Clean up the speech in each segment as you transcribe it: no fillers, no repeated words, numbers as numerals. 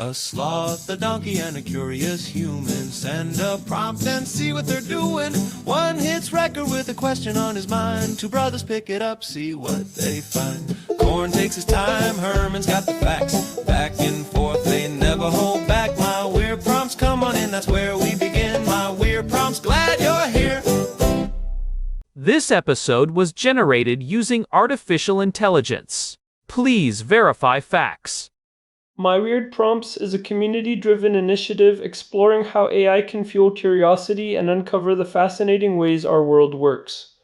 A sloth, a donkey, and a curious human. Send a prompt and see what they're doing. One hits record with a question on his mind. Two brothers pick it up, see what they find. Corn takes his time, Herman's got the facts. Back and forth, they never hold back. My weird prompts, come on in, that's where we begin. My weird prompts, glad you're here. This episode was generated using artificial intelligence. Please verify facts. My Weird Prompts is a community-driven initiative exploring how AI can fuel curiosity and uncover the fascinating ways our world works.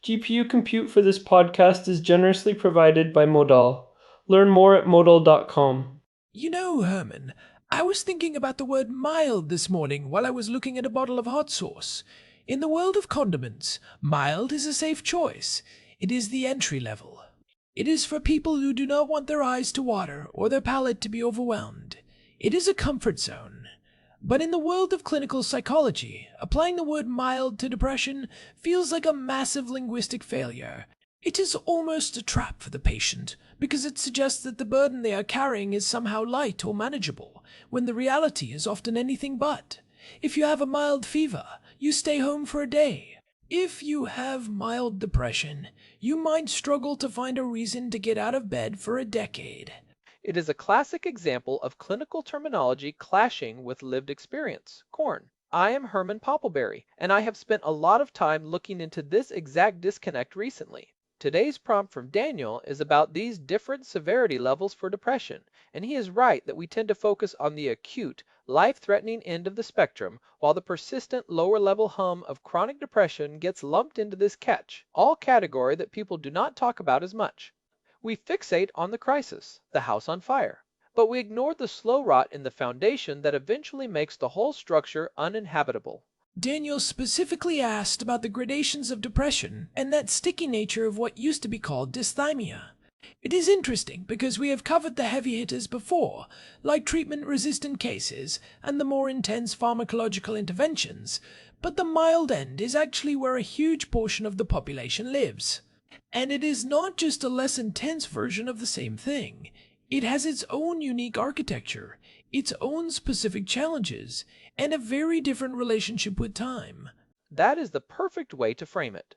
GPU compute for this podcast is generously provided by Modal. Learn more at modal.com. You know, Herman, I was thinking about the word mild this morning while I was looking at a bottle of hot sauce. In the world of condiments, mild is a safe choice. It is the entry level. It is for people who do not want their eyes to water or their palate to be overwhelmed. It is a comfort zone. But in the world of clinical psychology, applying the word mild to depression feels like a massive linguistic failure. It is almost a trap for the patient, because it suggests that the burden they are carrying is somehow light or manageable, when the reality is often anything but. If you have a mild fever, you stay home for a day. If you have mild depression, you might struggle to find a reason to get out of bed for a decade. It is a classic example of clinical terminology clashing with lived experience. Corn. I am Herman Poppleberry, and I have spent a lot of time looking into this exact disconnect recently. Today's prompt from Daniel is about these different severity levels for depression, and he is right that we tend to focus on the acute, life-threatening end of the spectrum, while the persistent lower-level hum of chronic depression gets lumped into this catch-all category that people do not talk about as much. We fixate on the crisis, the house on fire, but we ignore the slow rot in the foundation that eventually makes the whole structure uninhabitable. Daniel specifically asked about the gradations of depression and that sticky nature of what used to be called dysthymia. It is interesting because we have covered the heavy hitters before, like treatment-resistant cases and the more intense pharmacological interventions, but the mild end is actually where a huge portion of the population lives. And it is not just a less intense version of the same thing. It has its own unique architecture, its own specific challenges, and a very different relationship with time. That is the perfect way to frame it.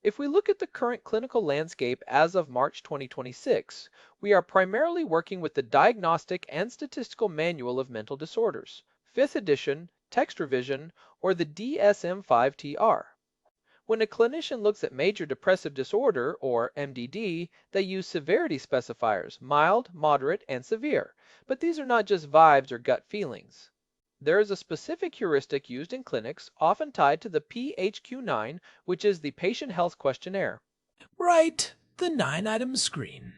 If we look at the current clinical landscape as of March 2026, we are primarily working with the Diagnostic and Statistical Manual of Mental Disorders, 5th edition, text revision, or the DSM-5-TR. When a clinician looks at major depressive disorder, or MDD, they use severity specifiers, mild, moderate, and severe, but these are not just vibes or gut feelings. There is a specific heuristic used in clinics, often tied to the PHQ-9, which is the Patient Health Questionnaire. Right, the 9-item screen.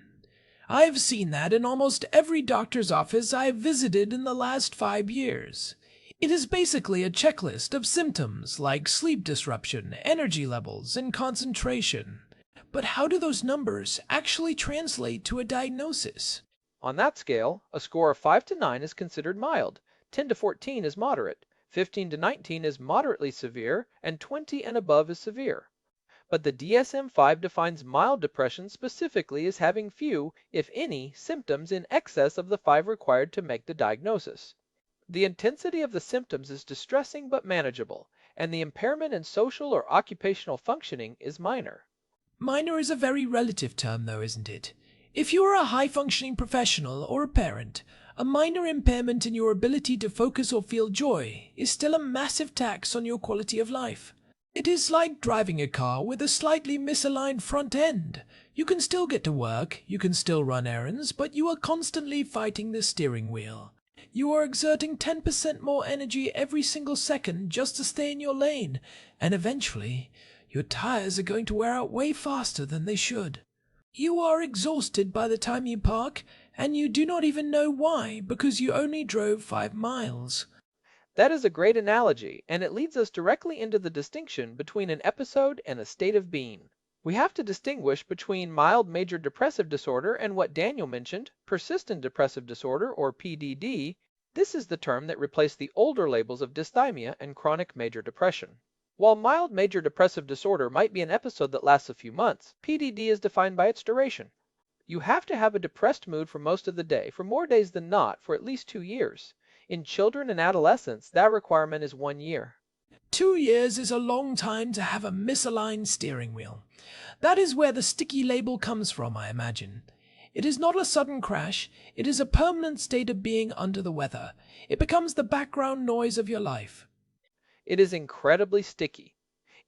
I have seen that in almost every doctor's office I have visited in the last 5 years. It is basically a checklist of symptoms like sleep disruption, energy levels, and concentration. But how do those numbers actually translate to a diagnosis? On that scale, a score of 5 to 9 is considered mild, 10 to 14 is moderate, 15 to 19 is moderately severe, and 20 and above is severe. But the DSM-5 defines mild depression specifically as having few, if any, symptoms in excess of the 5 required to make the diagnosis. The intensity of the symptoms is distressing but manageable, and the impairment in social or occupational functioning is minor. Minor is a very relative term, though, isn't it? If you are a high-functioning professional or a parent, a minor impairment in your ability to focus or feel joy is still a massive tax on your quality of life. It is like driving a car with a slightly misaligned front end. You can still get to work, you can still run errands, but you are constantly fighting the steering wheel. You are exerting 10% more energy every single second just to stay in your lane, and eventually, your tires are going to wear out way faster than they should. You are exhausted by the time you park, and you do not even know why, because you only drove 5 miles. That is a great analogy, and it leads us directly into the distinction between an episode and a state of being. We have to distinguish between mild major depressive disorder and what Daniel mentioned, persistent depressive disorder, or PDD. This is the term that replaced the older labels of dysthymia and chronic major depression. While mild major depressive disorder might be an episode that lasts a few months, PDD is defined by its duration. You have to have a depressed mood for most of the day, for more days than not, for at least 2 years. In children and adolescents, that requirement is 1 year. 2 years is a long time to have a misaligned steering wheel. That is where the sticky label comes from, I imagine. It is not a sudden crash, it is a permanent state of being under the weather. It becomes the background noise of your life. It is incredibly sticky.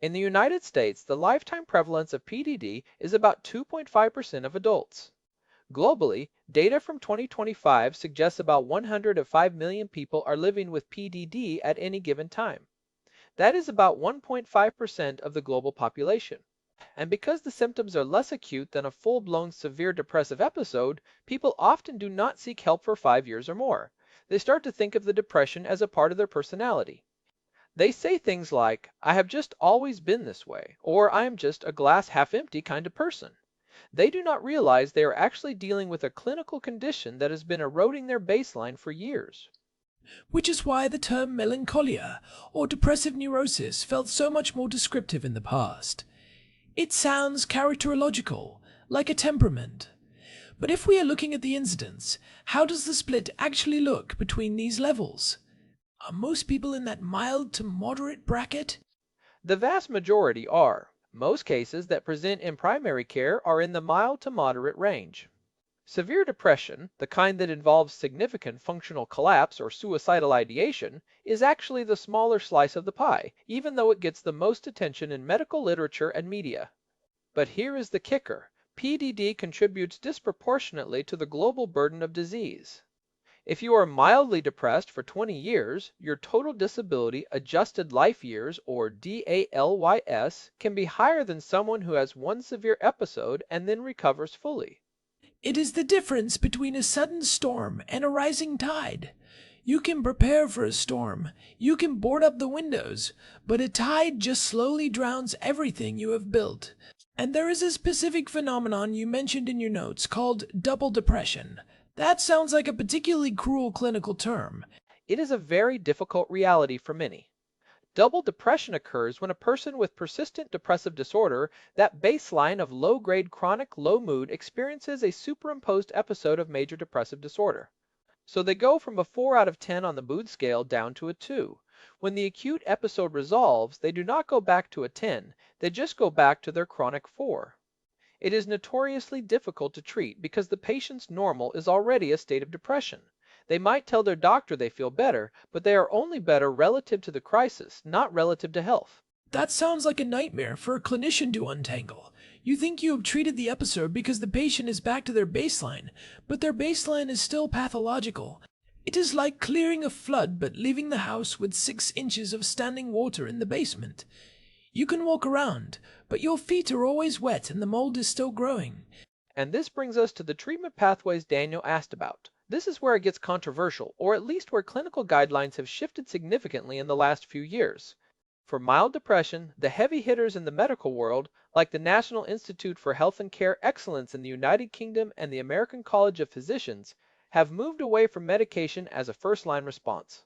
In the United States, the lifetime prevalence of PDD is about 2.5% of adults. Globally, data from 2025 suggests about 105 million people are living with PDD at any given time. That is about 1.5% of the global population. And because the symptoms are less acute than a full-blown severe depressive episode, people often do not seek help for 5 years or more. They start to think of the depression as a part of their personality. They say things like, "I have just always been this way," or "I am just a glass half empty kind of person." They do not realize they are actually dealing with a clinical condition that has been eroding their baseline for years. Which is why the term melancholia or depressive neurosis felt so much more descriptive in the past. It sounds characterological, like a temperament. But if we are looking at the incidence, how does the split actually look between these levels? Are most people in that mild to moderate bracket? The vast majority are. Most cases that present in primary care are in the mild to moderate range. Severe depression, the kind that involves significant functional collapse or suicidal ideation, is actually the smaller slice of the pie, even though it gets the most attention in medical literature and media. But here is the kicker. PDD contributes disproportionately to the global burden of disease. If you are mildly depressed for 20 years, your total disability adjusted life years, or DALYS, can be higher than someone who has one severe episode and then recovers fully. It is the difference between a sudden storm and a rising tide. You can prepare for a storm, you can board up the windows, but a tide just slowly drowns everything you have built. And there is a specific phenomenon you mentioned in your notes called double depression. That sounds like a particularly cruel clinical term. It is a very difficult reality for many. Double depression occurs when a person with persistent depressive disorder, that baseline of low-grade chronic low mood, experiences a superimposed episode of major depressive disorder. So they go from a 4 out of 10 on the mood scale down to a 2. When the acute episode resolves, they do not go back to a 10, they just go back to their chronic 4. It is notoriously difficult to treat because the patient's normal is already a state of depression. They might tell their doctor they feel better, but they are only better relative to the crisis, not relative to health. That sounds like a nightmare for a clinician to untangle. You think you have treated the episode because the patient is back to their baseline, but their baseline is still pathological. It is like clearing a flood but leaving the house with 6 inches of standing water in the basement. You can walk around, but your feet are always wet and the mold is still growing. And this brings us to the treatment pathways Daniel asked about. This is where it gets controversial, or at least where clinical guidelines have shifted significantly in the last few years. For mild depression, the heavy hitters in the medical world, like the National Institute for Health and Care Excellence in the United Kingdom and the American College of Physicians, have moved away from medication as a first-line response.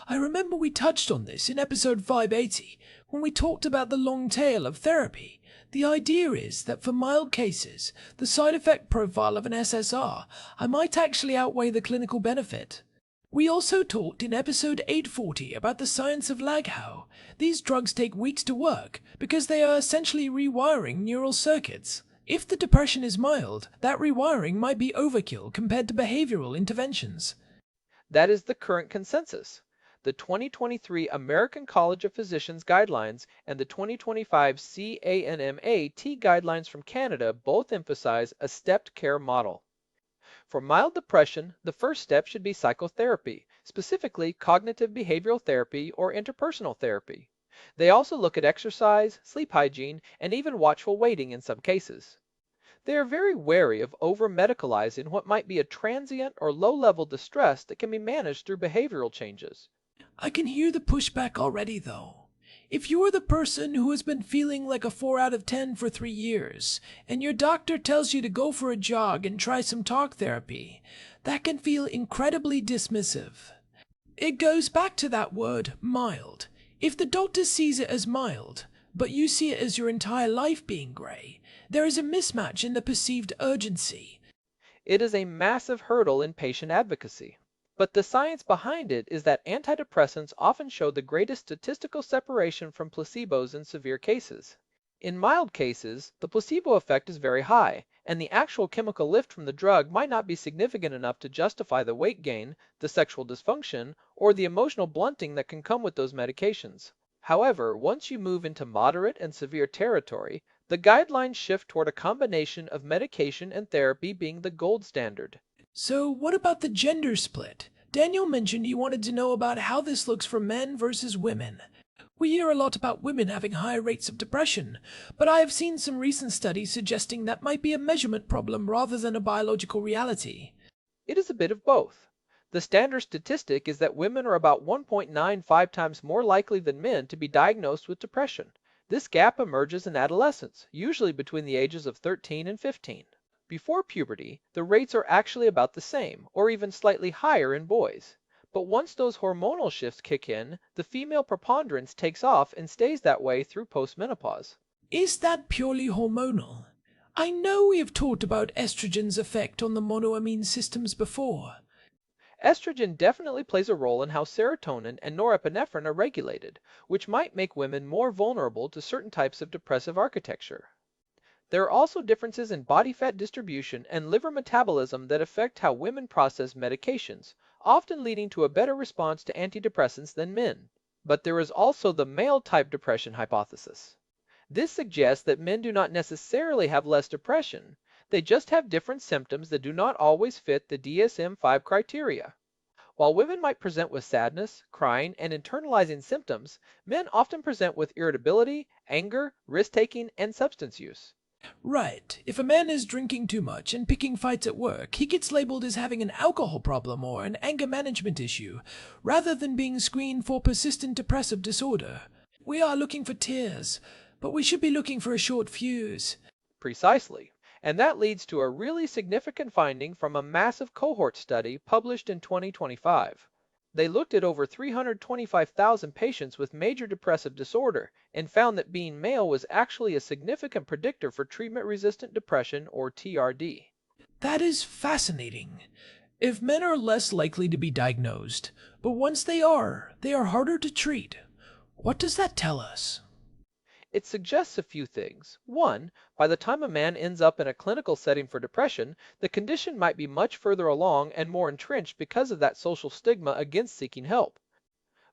I remember we touched on this in episode 580 when we talked about the long tail of therapy. The idea is that for mild cases, the side effect profile of an SSR might actually outweigh the clinical benefit. We also talked in episode 840 about the science of lag, how these drugs take weeks to work because they are essentially rewiring neural circuits. If the depression is mild, that rewiring might be overkill compared to behavioral interventions. That is the current consensus. The 2023 American College of Physicians guidelines and the 2025 CANMAT guidelines from Canada both emphasize a stepped care model. For mild depression, the first step should be psychotherapy, specifically cognitive behavioral therapy or interpersonal therapy. They also look at exercise, sleep hygiene, and even watchful waiting in some cases. They are very wary of over-medicalizing what might be a transient or low-level distress that can be managed through behavioral changes. I can hear the pushback already, though. If you are the person who has been feeling like a 4 out of 10 for 3 years, and your doctor tells you to go for a jog and try some talk therapy, that can feel incredibly dismissive. It goes back to that word, mild. If the doctor sees it as mild, but you see it as your entire life being grey, there is a mismatch in the perceived urgency. It is a massive hurdle in patient advocacy. But the science behind it is that antidepressants often show the greatest statistical separation from placebos in severe cases. In mild cases, the placebo effect is very high, and the actual chemical lift from the drug might not be significant enough to justify the weight gain, the sexual dysfunction, or the emotional blunting that can come with those medications. However, once you move into moderate and severe territory, the guidelines shift toward a combination of medication and therapy being the gold standard. So, what about the gender split? Daniel mentioned he wanted to know about how this looks for men versus women. We hear a lot about women having high rates of depression, but I have seen some recent studies suggesting that might be a measurement problem rather than a biological reality. It is a bit of both. The standard statistic is that women are about 1.95 times more likely than men to be diagnosed with depression. This gap emerges in adolescence, usually between the ages of 13 and 15. Before puberty, the rates are actually about the same, or even slightly higher in boys. But once those hormonal shifts kick in, the female preponderance takes off and stays that way through postmenopause. Is that purely hormonal? I know we have talked about estrogen's effect on the monoamine systems before. Estrogen definitely plays a role in how serotonin and norepinephrine are regulated, which might make women more vulnerable to certain types of depressive architecture. There are also differences in body fat distribution and liver metabolism that affect how women process medications, often leading to a better response to antidepressants than men. But there is also the male-type depression hypothesis. This suggests that men do not necessarily have less depression, they just have different symptoms that do not always fit the DSM-5 criteria. While women might present with sadness, crying, and internalizing symptoms, men often present with irritability, anger, risk-taking, and substance use. Right. If a man is drinking too much and picking fights at work, he gets labeled as having an alcohol problem or an anger management issue, rather than being screened for persistent depressive disorder. We are looking for tears, but we should be looking for a short fuse. Precisely. And that leads to a really significant finding from a massive cohort study published in 2025. They looked at over 325,000 patients with major depressive disorder and found that being male was actually a significant predictor for treatment-resistant depression, or TRD. That is fascinating. If men are less likely to be diagnosed, but once they are harder to treat. What does that tell us? It suggests a few things. One, by the time a man ends up in a clinical setting for depression, the condition might be much further along and more entrenched because of that social stigma against seeking help.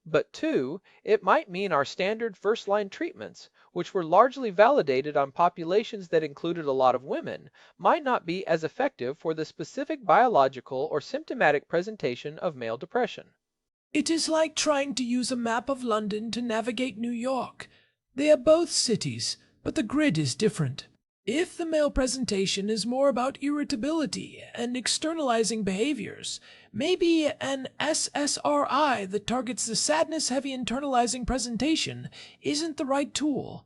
But two, it might mean our standard first-line treatments, which were largely validated on populations that included a lot of women, might not be as effective for the specific biological or symptomatic presentation of male depression. It is like trying to use a map of London to navigate New York. They are both cities, but the grid is different. If the male presentation is more about irritability and externalizing behaviors, maybe an SSRI that targets the sadness-heavy internalizing presentation isn't the right tool.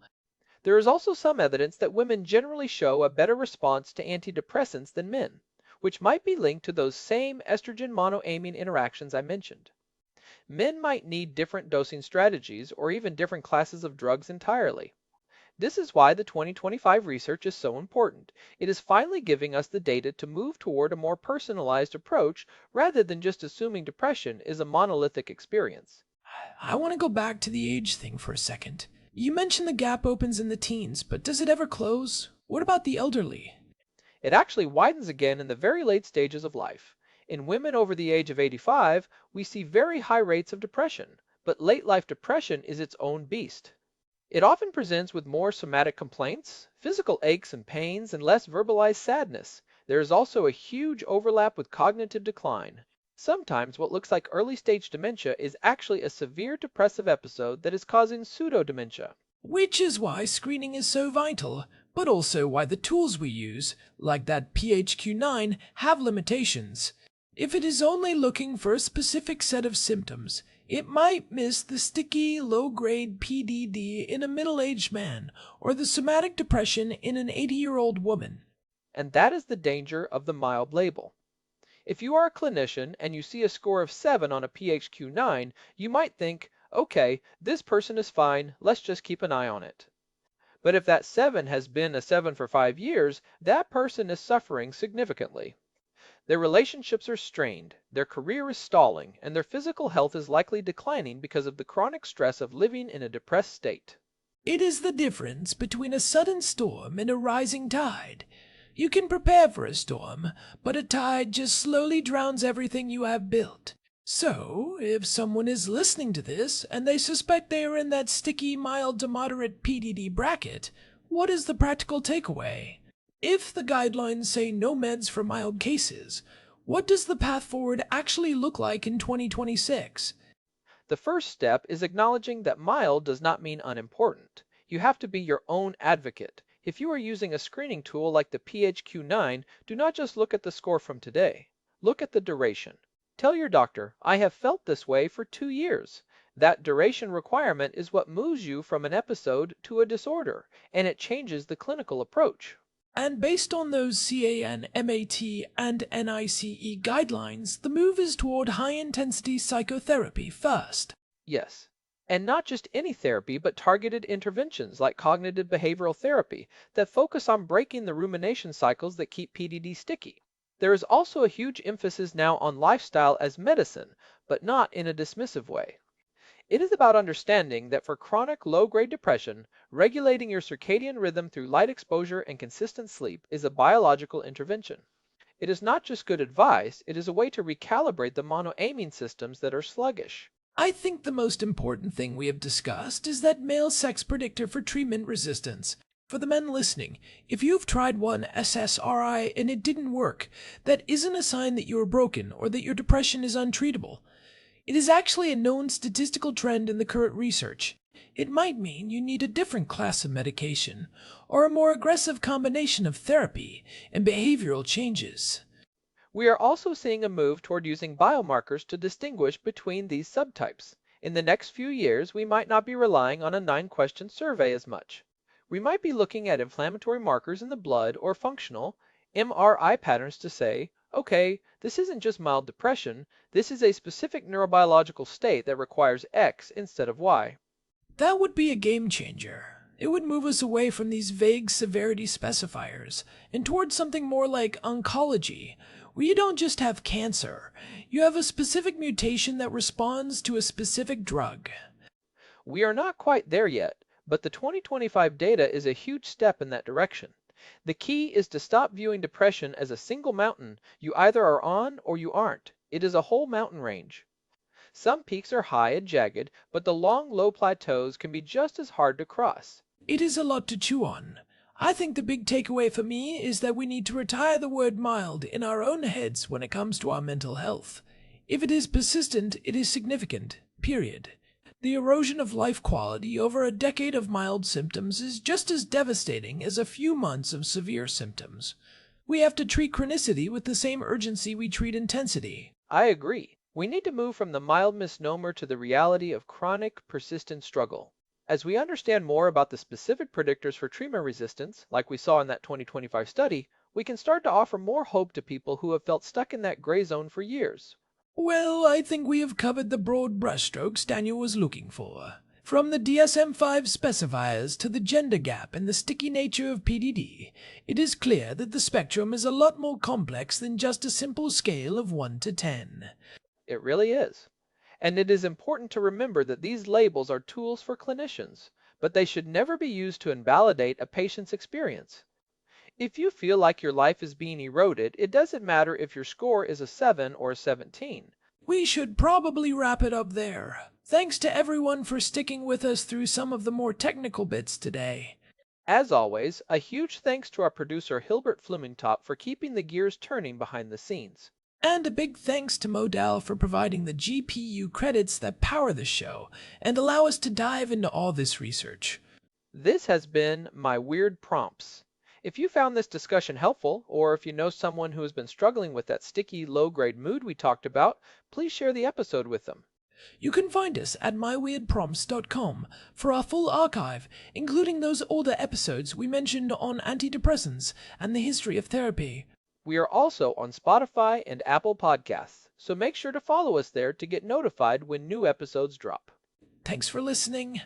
There is also some evidence that women generally show a better response to antidepressants than men, which might be linked to those same estrogen monoamine interactions I mentioned. Men might need different dosing strategies or even different classes of drugs entirely. This is why the 2025 research is so important. It is finally giving us the data to move toward a more personalized approach rather than just assuming depression is a monolithic experience. I want to go back to the age thing for a second. You mentioned the gap opens in the teens, but does it ever close? What about the elderly? It actually widens again in the very late stages of life. In women over the age of 85, we see very high rates of depression, but late life depression is its own beast. It often presents with more somatic complaints, physical aches and pains, and less verbalized sadness. There is also a huge overlap with cognitive decline. Sometimes what looks like early stage dementia is actually a severe depressive episode that is causing pseudo-dementia. Which is why screening is so vital, but also why the tools we use, like that PHQ-9, have limitations. If it is only looking for a specific set of symptoms, it might miss the sticky, low-grade PDD in a middle-aged man, or the somatic depression in an 80-year-old woman. And that is the danger of the mild label. If you are a clinician and you see a score of 7 on a PHQ-9, you might think, okay, this person is fine, let's just keep an eye on it. But if that 7 has been a 7 for 5 years, that person is suffering significantly. Their relationships are strained, their career is stalling, and their physical health is likely declining because of the chronic stress of living in a depressed state. It is the difference between a sudden storm and a rising tide. You can prepare for a storm, but a tide just slowly drowns everything you have built. So, if someone is listening to this and they suspect they are in that sticky, mild to moderate PDD bracket, what is the practical takeaway? If the guidelines say no meds for mild cases, what does the path forward actually look like in 2026? The first step is acknowledging that mild does not mean unimportant. You have to be your own advocate. If you are using a screening tool like the PHQ-9, do not just look at the score from today. Look at the duration. Tell your doctor, I have felt this way for 2 years. That duration requirement is what moves you from an episode to a disorder, and it changes the clinical approach. And based on those CAN, MAT, and NICE guidelines, the move is toward high-intensity psychotherapy first. Yes. And not just any therapy, but targeted interventions like cognitive behavioral therapy that focus on breaking the rumination cycles that keep PDD sticky. There is also a huge emphasis now on lifestyle as medicine, but not in a dismissive way. It is about understanding that for chronic low-grade depression, regulating your circadian rhythm through light exposure and consistent sleep is a biological intervention. It is not just good advice, it is a way to recalibrate the monoamine systems that are sluggish. I think the most important thing we have discussed is that male sex predictor for treatment resistance. For the men listening, if you've tried one SSRI and it didn't work, that isn't a sign that you are broken or that your depression is untreatable. It is actually a known statistical trend in the current research. It might mean you need a different class of medication, or a more aggressive combination of therapy and behavioral changes. We are also seeing a move toward using biomarkers to distinguish between these subtypes. In the next few years, we might not be relying on a 9-question survey as much. We might be looking at inflammatory markers in the blood or functional MRI patterns to say, okay, this isn't just mild depression, this is a specific neurobiological state that requires X instead of Y. That would be a game changer. It would move us away from these vague severity specifiers and towards something more like oncology, where you don't just have cancer, you have a specific mutation that responds to a specific drug. We are not quite there yet, but the 2025 data is a huge step in that direction. The key is to stop viewing depression as a single mountain you either are on or you aren't. It is a whole mountain range. Some peaks are high and jagged, but the long, low plateaus can be just as hard to cross. It is a lot to chew on. I think the big takeaway for me is that we need to retire the word mild in our own heads when it comes to our mental health. If it is persistent, it is significant. Period. The erosion of life quality over a decade of mild symptoms is just as devastating as a few months of severe symptoms. We have to treat chronicity with the same urgency we treat intensity. I agree. We need to move from the mild misnomer to the reality of chronic, persistent struggle. As we understand more about the specific predictors for treatment resistance, like we saw in that 2025 study, we can start to offer more hope to people who have felt stuck in that gray zone for years. Well, I think we have covered the broad brushstrokes Daniel was looking for. From the DSM-5 specifiers to the gender gap and the sticky nature of PDD, it is clear that the spectrum is a lot more complex than just a simple scale of 1 to 10. It really is. And it is important to remember that these labels are tools for clinicians, but they should never be used to invalidate a patient's experience. If you feel like your life is being eroded, it doesn't matter if your score is a 7 or a 17. We should probably wrap it up there. Thanks to everyone for sticking with us through some of the more technical bits today. As always, a huge thanks to our producer Hilbert Flumingtop for keeping the gears turning behind the scenes. And a big thanks to Modal for providing the GPU credits that power the show and allow us to dive into all this research. This has been My Weird Prompts. If you found this discussion helpful, or if you know someone who has been struggling with that sticky, low-grade mood we talked about, please share the episode with them. You can find us at myweirdprompts.com for our full archive, including those older episodes we mentioned on antidepressants and the history of therapy. We are also on Spotify and Apple Podcasts, so make sure to follow us there to get notified when new episodes drop. Thanks for listening.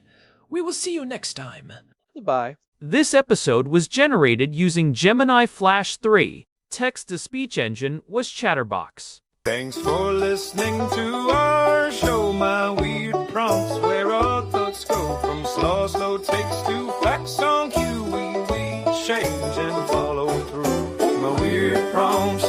We will see you next time. Goodbye. This episode was generated using Gemini Flash 3. Text-to-speech engine was Chatterbox. Thanks for listening to our show, my weird prompts, where our thoughts go from slow takes to facts on cue. We change and follow through. My weird prompts.